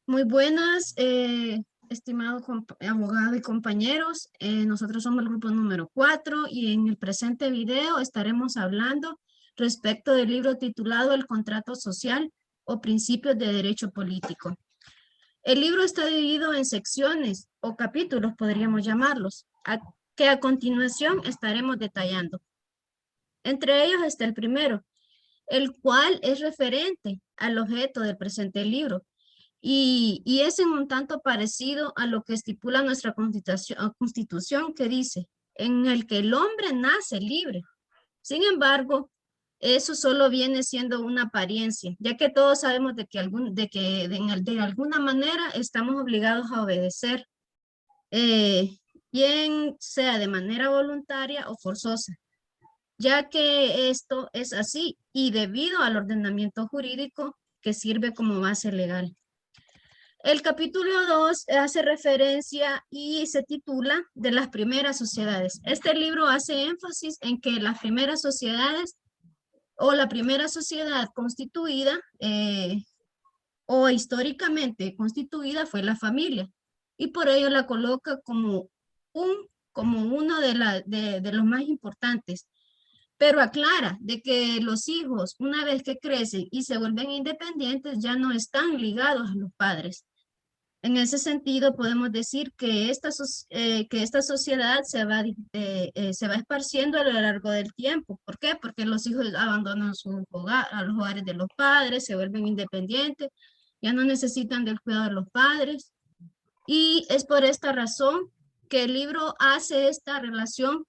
Muy buenas, estimados abogados y compañeros. Nosotros somos el grupo número 4 y en el presente video estaremos hablando respecto del libro titulado El contrato social o principios de derecho político. El libro está dividido en secciones o capítulos, podríamos llamarlos, que a continuación estaremos detallando. Entre ellos está el primero, el cual es referente al objeto del presente libro y es en un tanto parecido a lo que estipula nuestra constitución que dice, en el que el hombre nace libre. Sin embargo, eso solo viene siendo una apariencia, ya que todos sabemos de alguna manera estamos obligados a obedecer, bien sea de manera voluntaria o forzosa, ya que esto es así y debido al ordenamiento jurídico que sirve como base legal. El capítulo 2 hace referencia y se titula de las primeras sociedades. Este libro hace énfasis en que las primeras sociedades o la primera sociedad constituida o históricamente constituida fue la familia y por ello la coloca como uno de los más importantes. Pero aclara de que los hijos, una vez que crecen y se vuelven independientes, ya no están ligados a los padres. En ese sentido, podemos decir que que esta sociedad se va esparciendo a lo largo del tiempo. ¿Por qué? Porque los hijos abandonan a los hogares de los padres, se vuelven independientes, ya no necesitan del cuidado de los padres. Y es por esta razón que el libro hace esta relación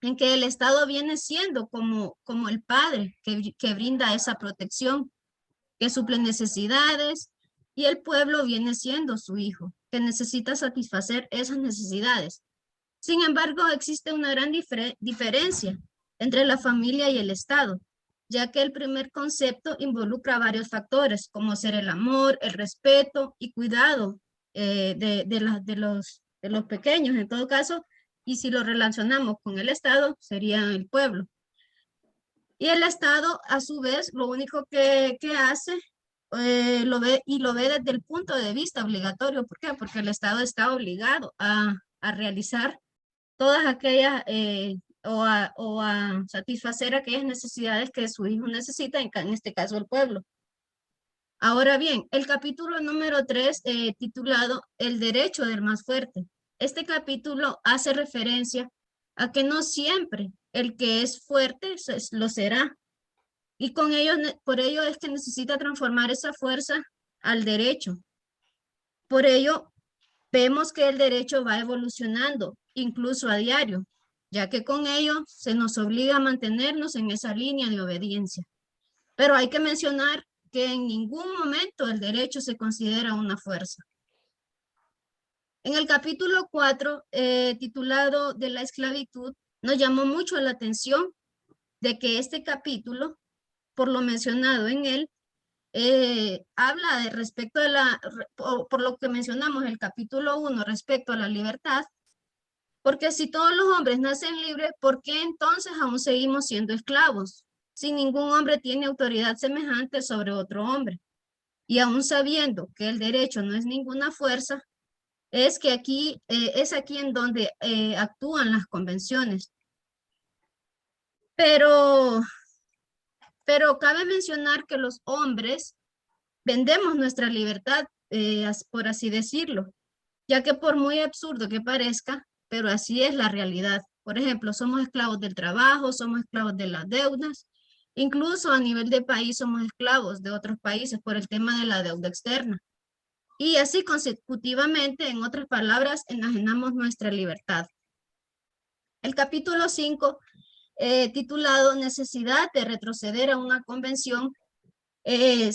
en que el Estado viene siendo como el padre que brinda esa protección, que suple necesidades, y el pueblo viene siendo su hijo, que necesita satisfacer esas necesidades. Sin embargo, existe una gran diferencia entre la familia y el Estado, ya que el primer concepto involucra varios factores, como ser el amor, el respeto y cuidado de los pequeños, en todo caso, y si lo relacionamos con el Estado, sería el pueblo. Y el Estado, a su vez, lo único que hace, lo ve desde el punto de vista obligatorio. ¿Por qué? Porque el Estado está obligado a realizar todas aquellas, o a satisfacer aquellas necesidades que su hijo necesita, en este caso el pueblo. Ahora bien, el capítulo número 3, titulado El derecho del más fuerte. Este capítulo hace referencia a que no siempre el que es fuerte lo será. Y con ello, por ello es que necesita transformar esa fuerza al derecho. Por ello, vemos que el derecho va evolucionando, incluso a diario, ya que con ello se nos obliga a mantenernos en esa línea de obediencia. Pero hay que mencionar que en ningún momento el derecho se considera una fuerza. En el capítulo 4, titulado de la esclavitud, nos llamó mucho la atención de que este capítulo, por lo mencionado en él, habla de respecto a por lo que mencionamos el capítulo 1 respecto a la libertad, porque si todos los hombres nacen libres, ¿por qué entonces aún seguimos siendo esclavos? Si ningún hombre tiene autoridad semejante sobre otro hombre. Y aún sabiendo que el derecho no es ninguna fuerza, es aquí en donde actúan las convenciones. Pero, pero cabe mencionar que los hombres vendemos nuestra libertad, por así decirlo, ya que por muy absurdo que parezca, pero así es la realidad. Por ejemplo, somos esclavos del trabajo, somos esclavos de las deudas, incluso a nivel de país somos esclavos de otros países por el tema de la deuda externa. Y así consecutivamente, en otras palabras, enajenamos nuestra libertad. El capítulo 5, titulado Necesidad de retroceder a una convención,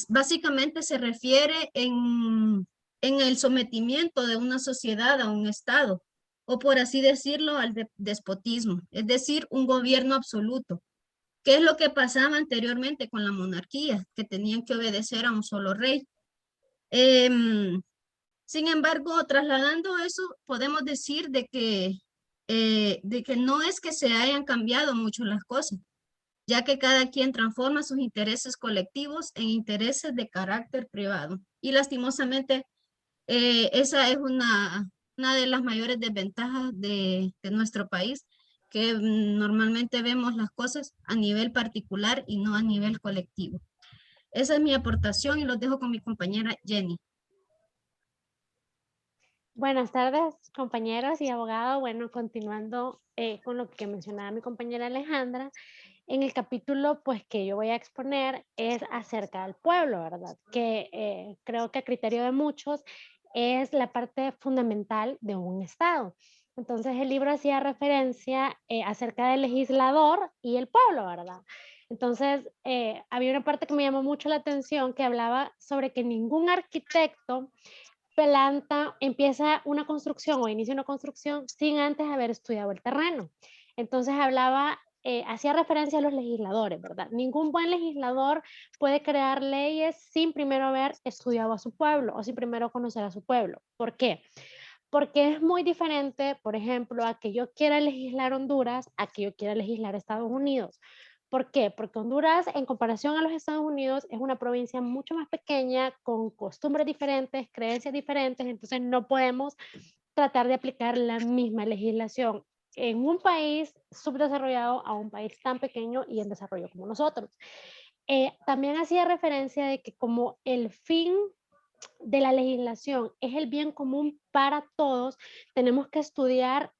básicamente se refiere en el sometimiento de una sociedad a un Estado, o por así decirlo, al despotismo, es decir, un gobierno absoluto. ¿Qué es lo que pasaba anteriormente con la monarquía? Que tenían que obedecer a un solo rey. Sin embargo, trasladando eso, podemos decir de que no es que se hayan cambiado mucho las cosas, ya que cada quien transforma sus intereses colectivos en intereses de carácter privado. Y lastimosamente, esa es una de las mayores desventajas de nuestro país, que normalmente vemos las cosas a nivel particular y no a nivel colectivo. Esa es mi aportación y los dejo con mi compañera Jenny. Buenas tardes, compañeros y abogados. Bueno, continuando con lo que mencionaba mi compañera Alejandra, en el capítulo pues que yo voy a exponer es acerca del pueblo, ¿verdad? Que creo que a criterio de muchos es la parte fundamental de un Estado. Entonces el libro hacía referencia acerca del legislador y el pueblo, ¿verdad? Entonces había una parte que me llamó mucho la atención que hablaba sobre que ningún arquitecto empieza una construcción o inicia una construcción sin antes haber estudiado el terreno. Entonces hacía referencia a los legisladores, ¿verdad? Ningún buen legislador puede crear leyes sin primero haber estudiado a su pueblo o sin primero conocer a su pueblo. ¿Por qué? Porque es muy diferente, por ejemplo, a que yo quiera legislar Honduras, a que yo quiera legislar Estados Unidos. ¿Por qué? Porque Honduras, en comparación a los Estados Unidos, es una provincia mucho más pequeña, con costumbres diferentes, creencias diferentes, entonces no podemos tratar de aplicar la misma legislación en un país subdesarrollado a un país tan pequeño y en desarrollo como nosotros. También hacía referencia de que como el fin de la legislación es el bien común para todos, tenemos que estudiar,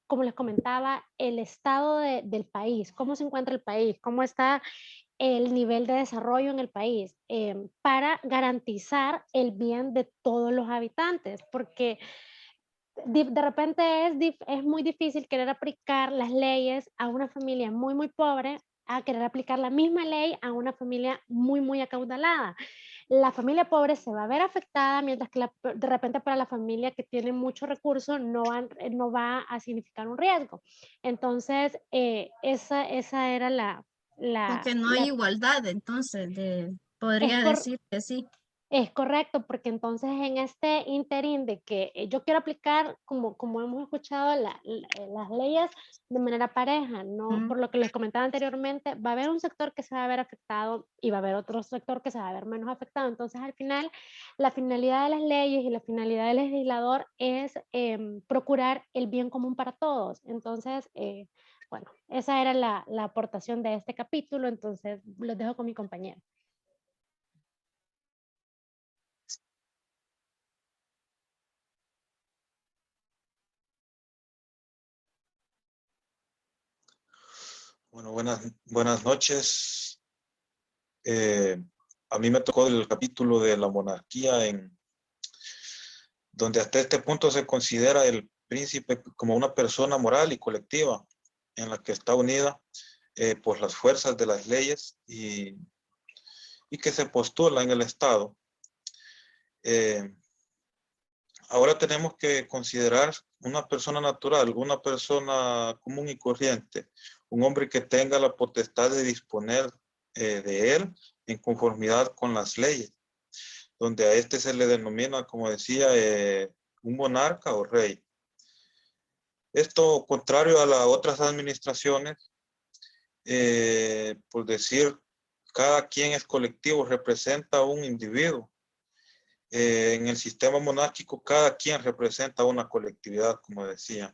como les comentaba, el estado del país, cómo se encuentra el país, cómo está el nivel de desarrollo en el país, para garantizar el bien de todos los habitantes, porque de repente es muy difícil querer aplicar las leyes a una familia muy, muy pobre, a querer aplicar la misma ley a una familia muy, muy acaudalada. La familia pobre se va a ver afectada, mientras que de repente para la familia que tiene muchos recursos no va a significar un riesgo. Entonces, esa era Aunque no hay la igualdad, entonces, es, podría cor- decir que sí. es correcto, porque entonces en este interín de que yo quiero aplicar, como hemos escuchado, las leyes de manera pareja, ¿no? Mm. Por lo que les comentaba anteriormente, va a haber un sector que se va a ver afectado y va a haber otro sector que se va a ver menos afectado. Entonces, al final, la finalidad de las leyes y la finalidad del legislador es procurar el bien común para todos. Entonces, bueno, esa era la aportación de este capítulo. Entonces, los dejo con mi compañero. Bueno, buenas noches. Eh, a mí me tocó el capítulo de la monarquía, donde hasta este punto se considera el príncipe como una persona moral y colectiva en la que está unida por las fuerzas de las leyes y que se postula en el Estado. Eh, Ahora tenemos que considerar una persona natural, una persona común y corriente, un hombre que tenga la potestad de disponer de él en conformidad con las leyes, donde a este se le denomina, como decía, un monarca o rey. Esto, contrario a las otras administraciones, por decir, cada quien es colectivo, representa a un individuo. En el sistema monárquico, cada quien representa una colectividad, como decía.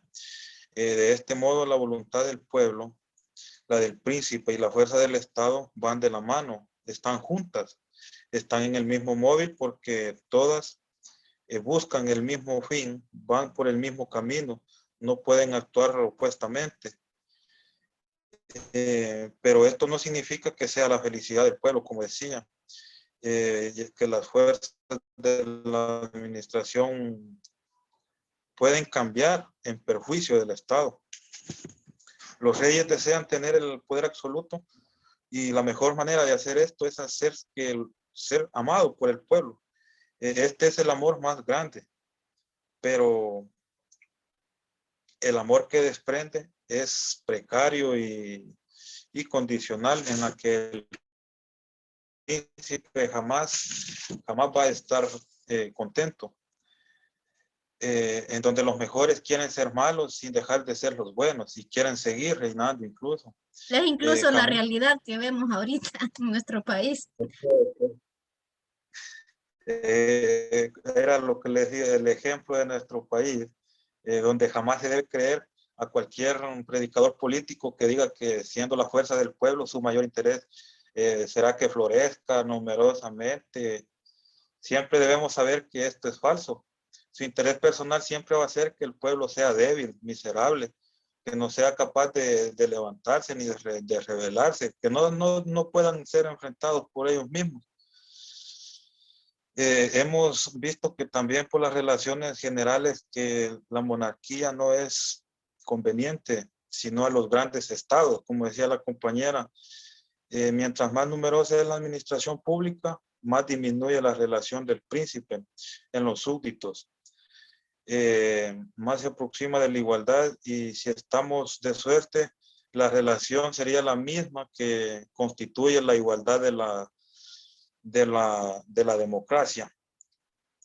De este modo, la voluntad del pueblo, la del príncipe y la fuerza del Estado van de la mano, están juntas, están en el mismo móvil porque todas buscan el mismo fin, van por el mismo camino, no pueden actuar opuestamente. Pero esto no significa que sea la felicidad del pueblo, como decía. Que las fuerzas de la administración pueden cambiar en perjuicio del Estado. Los reyes desean tener el poder absoluto y la mejor manera de hacer esto es hacer que ser amado por el pueblo. Este es el amor más grande, pero el amor que desprende es precario y condicional, en la que el príncipe jamás va a estar contento. en donde los mejores quieren ser malos sin dejar de ser los buenos y quieren seguir reinando incluso. Es incluso la Jamás realidad que vemos ahorita en nuestro país. era lo que les dije, el ejemplo de nuestro país, donde jamás se debe creer a cualquier predicador político que diga que siendo la fuerza del pueblo su mayor interés será que florezca numerosamente. Siempre debemos saber que esto es falso. Su interés personal siempre va a ser que el pueblo sea débil, miserable, que no sea capaz de levantarse ni de rebelarse, que no puedan ser enfrentados por ellos mismos. Hemos visto que también por las relaciones generales que la monarquía no es conveniente, sino a los grandes estados, como decía la compañera. Mientras más numerosa es la administración pública, más disminuye la relación del príncipe en los súbditos. Más se aproxima de la igualdad y si estamos de suerte, la relación sería la misma que constituye la igualdad de la democracia.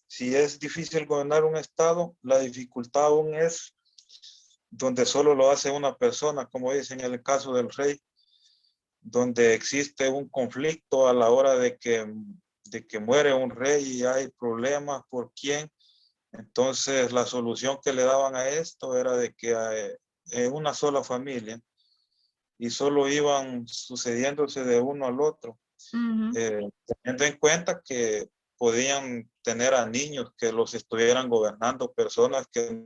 Si es difícil gobernar un estado, la dificultad aún es donde solo lo hace una persona, como dicen en el caso del rey, donde existe un conflicto a la hora de que muere un rey y hay problemas por quién. Entonces la solución que le daban a esto era de que una sola familia y solo iban sucediéndose de uno al otro, teniendo en cuenta que podían tener a niños que los estuvieran gobernando, personas que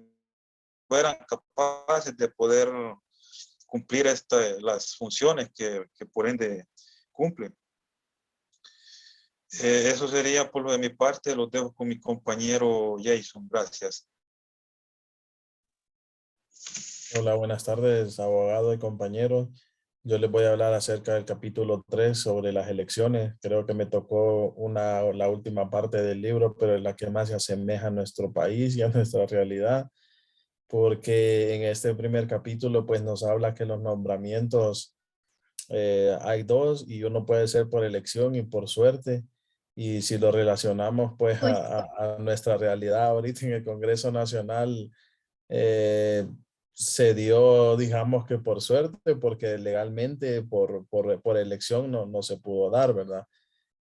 fueran capaces de poder cumplir las funciones que por ende cumplen. Eso sería por lo de mi parte. Los dejo con mi compañero Jason. Gracias. Hola, buenas tardes, abogado y compañeros. Yo les voy a hablar acerca del capítulo 3 sobre las elecciones. Creo que me tocó la última parte del libro, pero es la que más se asemeja a nuestro país y a nuestra realidad, porque en este primer capítulo pues nos habla que los nombramientos hay dos y uno puede ser por elección y por suerte. Y si lo relacionamos pues Uy, a nuestra realidad ahorita en el Congreso Nacional, eh, se dio, digamos que por suerte, porque legalmente por elección no se pudo dar, ¿verdad?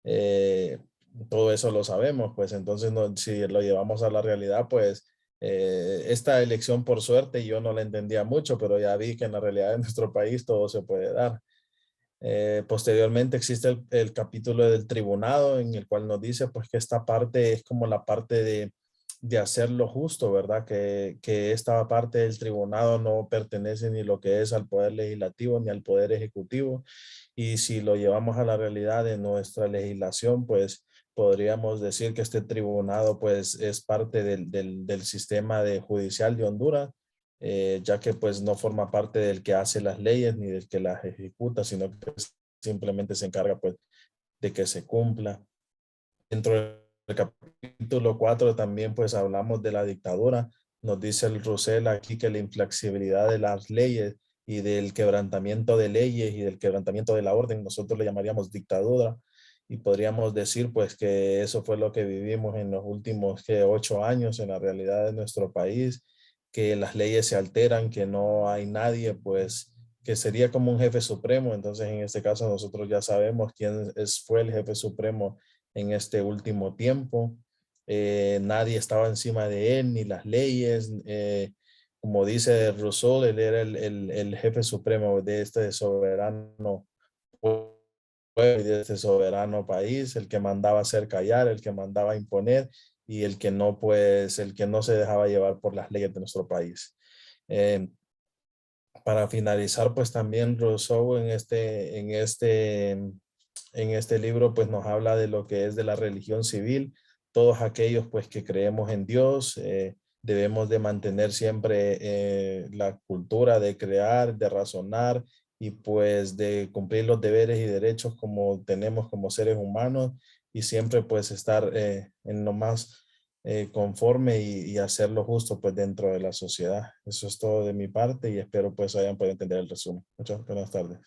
Eh, Todo eso lo sabemos, pues entonces si lo llevamos a la realidad, pues esta elección por suerte yo no la entendía mucho, pero ya vi que en la realidad de nuestro país todo se puede dar. Posteriormente existe el capítulo del tribunado en el cual nos dice pues que esta parte es como la parte de hacer lo justo, ¿verdad? Que esta parte del tribunado no pertenece ni lo que es al poder legislativo ni al poder ejecutivo. Y si lo llevamos a la realidad de nuestra legislación, pues podríamos decir que este tribunado pues es parte del sistema judicial de Honduras, ya que pues no forma parte del que hace las leyes ni del que las ejecuta, sino que simplemente se encarga pues de que se cumpla. Dentro del capítulo 4 también pues hablamos de la dictadura. Nos dice el Russell aquí que la inflexibilidad de las leyes y del quebrantamiento de leyes y del quebrantamiento de la orden, nosotros le llamaríamos dictadura. Y podríamos decir pues que eso fue lo que vivimos en los últimos 8 años en la realidad de nuestro país, que las leyes se alteran, que no hay nadie pues que sería como un jefe supremo. Entonces en este caso nosotros ya sabemos quién fue el jefe supremo en este último tiempo. Nadie estaba encima de él, ni las leyes. Como dice Rousseau, él era el jefe supremo de este soberano pueblo y de este soberano país, el que mandaba hacer callar, el que mandaba imponer y el que no, pues, el que no se dejaba llevar por las leyes de nuestro país. Para finalizar, pues también Rousseau en este libro pues nos habla de lo que es de la religión civil. Todos aquellos pues que creemos en Dios, debemos de mantener siempre la cultura de crear, de razonar y pues de cumplir los deberes y derechos como tenemos como seres humanos y siempre pues estar en lo más conforme y hacer lo justo pues dentro de la sociedad. Eso es todo de mi parte y espero pues hayan podido entender el resumen. Muchas buenas tardes.